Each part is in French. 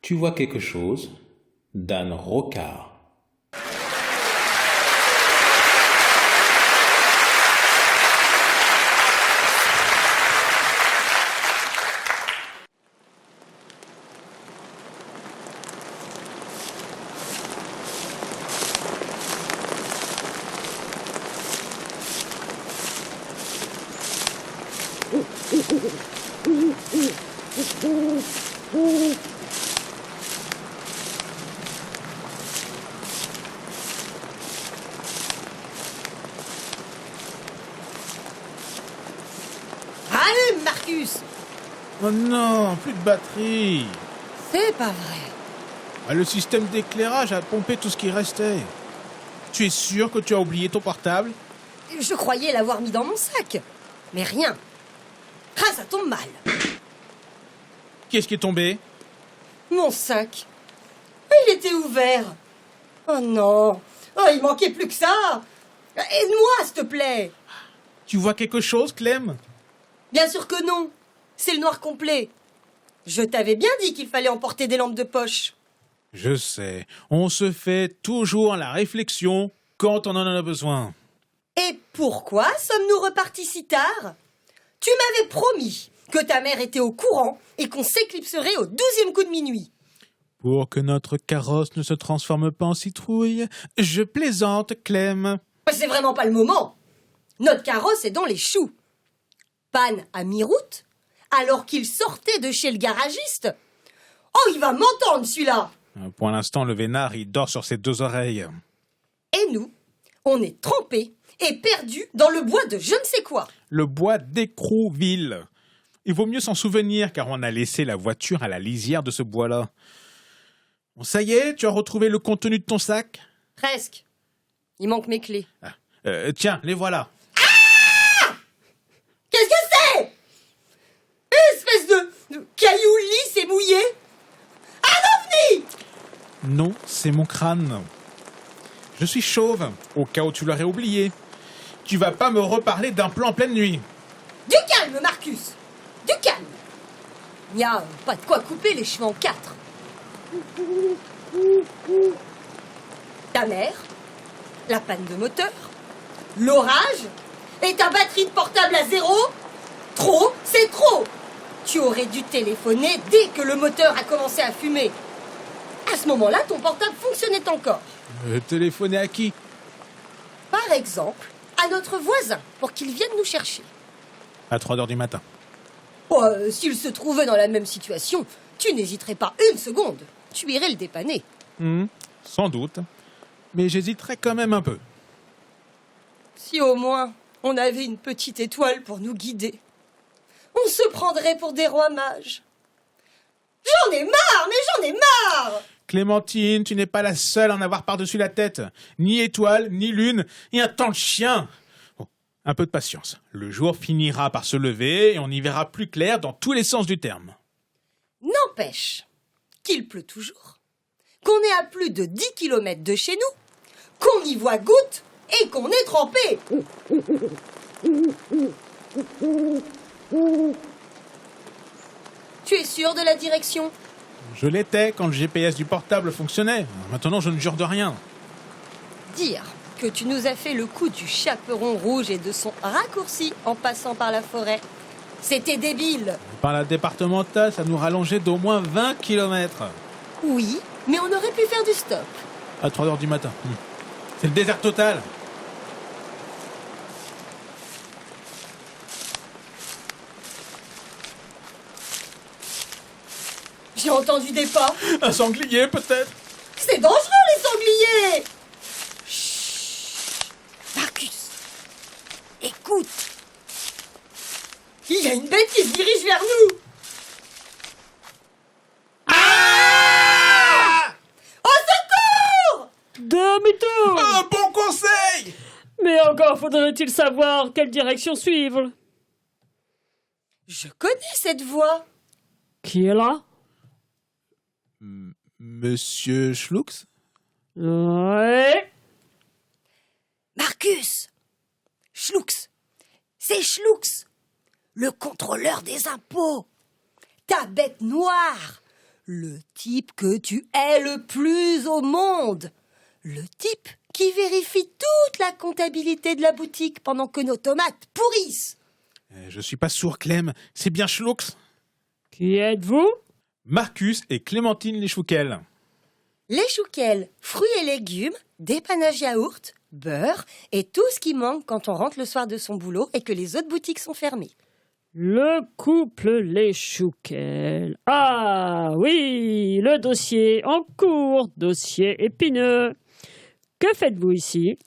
tu vois quelque chose d'Anne Rocard. Allez, Marcus! Oh non, plus de batterie. C'est pas vrai. Ah, le système d'éclairage a pompé tout ce qui restait. Tu es sûr que tu as oublié ton portable? Je croyais l'avoir mis dans mon sac. Mais rien. Ah, ça tombe mal. Qu'est-ce qui est tombé? Mon sac. Il était ouvert. Oh non. Oh, il manquait plus que ça. Aide-moi, s'il te plaît. Tu vois quelque chose, Clem? Bien sûr que non. C'est le noir complet. Je t'avais bien dit qu'il fallait emporter des lampes de poche. Je sais, on se fait toujours la réflexion quand on en a besoin. Et pourquoi sommes-nous repartis si tard? Tu m'avais promis que ta mère était au courant et qu'on s'éclipserait au 12e coup de minuit. Pour que notre carrosse ne se transforme pas en citrouille, je plaisante, Clem. C'est vraiment pas le moment. Notre carrosse est dans les choux. Panne à mi-route, alors qu'il sortait de chez le garagiste. Oh, il va m'entendre, celui-là. Pour l'instant, le vénard, il dort sur ses deux oreilles. Et nous, on est trempés et perdus dans le bois de je ne sais quoi. Le bois d'Écrouville. Il vaut mieux s'en souvenir, car on a laissé la voiture à la lisière de ce bois-là. Bon, ça y est, tu as retrouvé le contenu de ton sac? Presque. Il manque mes clés. Tiens, les voilà. Qu'est-ce que c'est? Espèce de caillou lisse et mouillé. Un ovni! Non, c'est mon crâne. Je suis chauve, au cas où tu l'aurais oublié. Tu vas pas me reparler d'un plan en pleine nuit. Du calme, Marcus. Du calme. Il n'y a pas de quoi couper les cheveux en quatre. Ta mère, la panne de moteur, l'orage et ta batterie de portable à zéro. Trop, c'est trop. Tu aurais dû téléphoner dès que le moteur a commencé à fumer. À ce moment-là, ton portable fonctionnait encore. Téléphoner à qui? Par exemple, à notre voisin, pour qu'il vienne nous chercher. À 3h du matin. Oh, s'il se trouvait dans la même situation, tu n'hésiterais pas une seconde. Tu irais le dépanner. Sans doute. Mais j'hésiterais quand même un peu. Si au moins on avait une petite étoile pour nous guider, on se prendrait pour des rois mages. J'en ai marre, mais j'en ai marre! Clémentine, tu n'es pas la seule à en avoir par-dessus la tête. Ni étoile, ni lune, et un temps de chien. Bon, un peu de patience. Le jour finira par se lever et on y verra plus clair dans tous les sens du terme. N'empêche qu'il pleut toujours, qu'on est à plus de 10 kilomètres de chez nous, qu'on y voit goutte et qu'on est trempé. Tu es sûr de la direction? Je l'étais quand le GPS du portable fonctionnait. Maintenant, je ne jure de rien. Dire que tu nous as fait le coup du chaperon rouge et de son raccourci en passant par la forêt, c'était débile. Par la départementale, ça nous rallongeait d'au moins 20 kilomètres. Oui, mais on aurait pu faire du stop. À 3h du matin. C'est le désert total. J'ai entendu des pas. Un sanglier, peut-être? C'est dangereux, les sangliers! Chut! Marcus, écoute. Il y a une bête qui se dirige vers nous. Ah! Au secours! Demi-tour! Un bon conseil! Mais encore faudrait-il savoir quelle direction suivre. Je connais cette voix. Qui est là? Monsieur Schlux? Ouais. Marcus! Schlux! C'est Schlux! Le contrôleur des impôts! Ta bête noire! Le type que tu hais le plus au monde. Le type qui vérifie toute la comptabilité de la boutique pendant que nos tomates pourrissent. Je suis pas sourd, Clem. C'est bien Schlucks. Qui êtes-vous? Marcus et Clémentine Leschouquel. Les chouquels, fruits et légumes, dépannage yaourt, beurre et tout ce qui manque quand on rentre le soir de son boulot et que les autres boutiques sont fermées. Le couple Leschouquel. Ah oui, le dossier en cours, dossier épineux. Que faites-vous ici?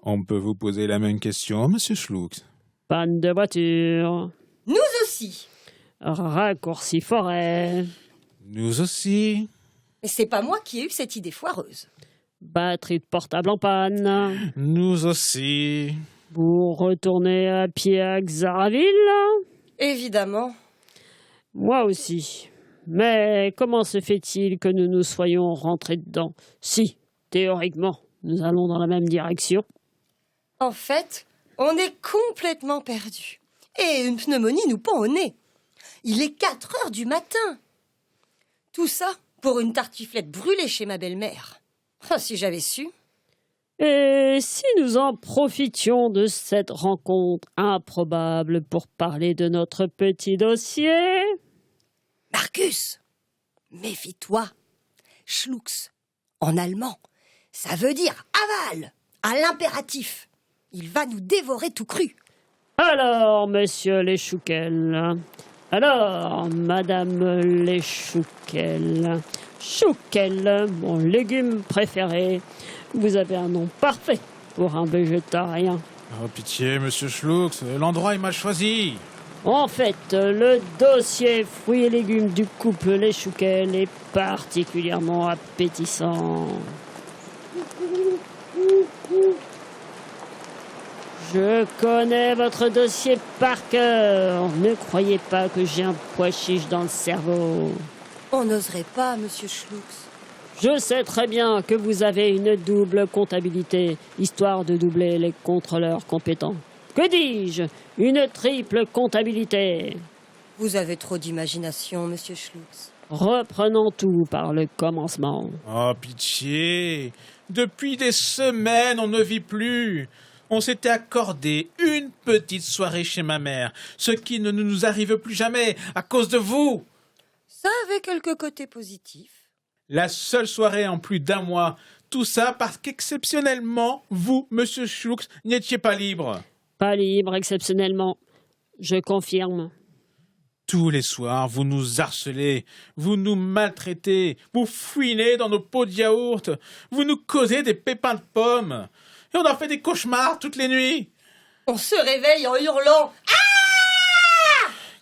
On peut vous poser la même question, monsieur Schlucks. Panne de voiture. Nous aussi. Raccourci forêt. Nous aussi. Mais c'est pas moi qui ai eu cette idée foireuse. Batterie de portable en panne. Nous aussi. Vous retournez à pied à Xaraville? Évidemment. Moi aussi. Mais comment se fait-il que nous nous soyons rentrés dedans? Si, théoriquement, nous allons dans la même direction. En fait, on est complètement perdus. Et une pneumonie nous pend au nez. Il est 4 heures du matin. Tout ça pour une tartiflette brûlée chez ma belle-mère. Oh, si j'avais su. Et si nous en profitions de cette rencontre improbable pour parler de notre petit dossier? Marcus, méfie-toi. Schlucks, en allemand, ça veut dire aval, à l'impératif. Il va nous dévorer tout cru. Alors, monsieur Leschouquel. Alors, madame Leschouquel. Chouquel, mon légume préféré. Vous avez un nom parfait pour un végétarien. Oh, pitié, monsieur Schlucks. L'endroit est mal choisi. En fait, le dossier fruits et légumes du couple Leschouquel est particulièrement appétissant. Je connais votre dossier par cœur. Ne croyez pas que j'ai un pois chiche dans le cerveau. On n'oserait pas, monsieur Schlucks. Je sais très bien que vous avez une double comptabilité, histoire de doubler les contrôleurs compétents. Que dis-je? Une triple comptabilité. Vous avez trop d'imagination, monsieur Schlucks. Reprenons tout par le commencement. Oh, pitié. Depuis des semaines, on ne vit plus. On s'était accordé une petite soirée chez ma mère, ce qui ne nous arrive plus jamais à cause de vous. Ça avait quelques côtés positifs. La seule soirée en plus d'un mois. Tout ça parce qu'exceptionnellement, vous, monsieur Schlucks, n'étiez pas libre. Pas libre exceptionnellement. Je confirme. Tous les soirs, vous nous harcelez, vous nous maltraitez, vous fouinez dans nos pots de yaourt, vous nous causez des pépins de pommes. Et on en fait des cauchemars toutes les nuits. On se réveille en hurlant.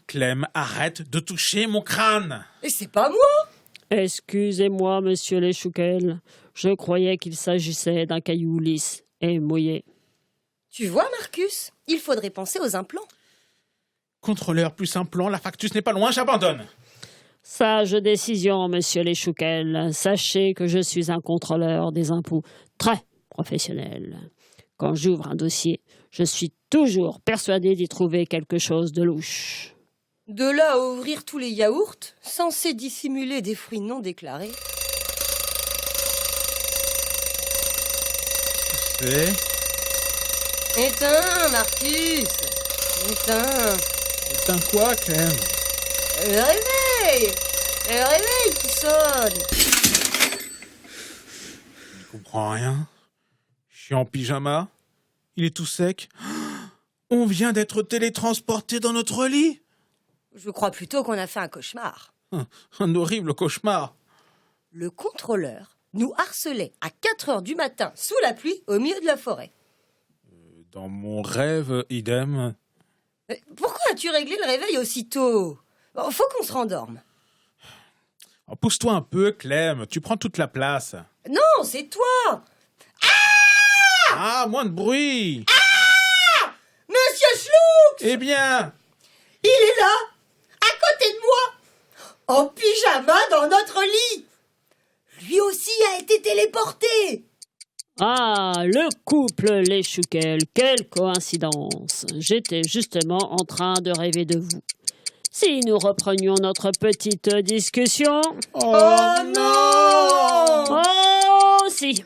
Clem, arrête de toucher mon crâne. Et c'est pas moi. Excusez-moi, monsieur Leschouquel. Je croyais qu'il s'agissait d'un caillou lisse et mouillé. Tu vois, Marcus, il faudrait penser aux implants. Contrôleur plus implant, la factus n'est pas loin, j'abandonne. Sage décision, monsieur Leschouquel. Sachez que je suis un contrôleur des impôts très professionnel. Quand j'ouvre un dossier, je suis toujours persuadé d'y trouver quelque chose de louche. De là à ouvrir tous les yaourts, censés dissimuler des fruits non déclarés. C'est... Éteins, Marcus. Éteins. C'est un quoi, Clem? Le réveil. Le réveil qui sonne. Je comprends rien. Je suis en pyjama. Il est tout sec. On vient d'être télétransporté dans notre lit. Je crois plutôt qu'on a fait un cauchemar. Un horrible cauchemar. Le contrôleur nous harcelait à 4 heures du matin, sous la pluie, au milieu de la forêt. Dans mon rêve, idem. Mais pourquoi as-tu réglé le réveil aussitôt? Faut qu'on se rendorme. Oh, pousse-toi un peu, Clem. Tu prends toute la place. Non, c'est toi. Ah, moins de bruit. Monsieur Schlucks, Eh bien, il est là, à côté de moi, en pyjama dans notre lit. Lui aussi a été téléporté. Ah, le couple Leschouquel, quelle coïncidence. J'étais justement en train de rêver de vous. Si nous reprenions notre petite discussion... Oh non! Oh, si!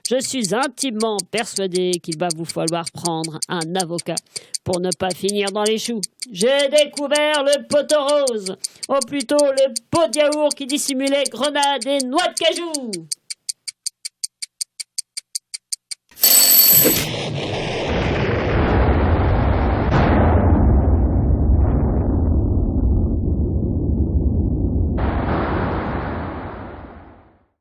Je suis intimement persuadé qu'il va vous falloir prendre un avocat pour ne pas finir dans les choux. J'ai découvert le poteau rose, ou plutôt le pot de yaourt qui dissimulait grenades et noix de cajou.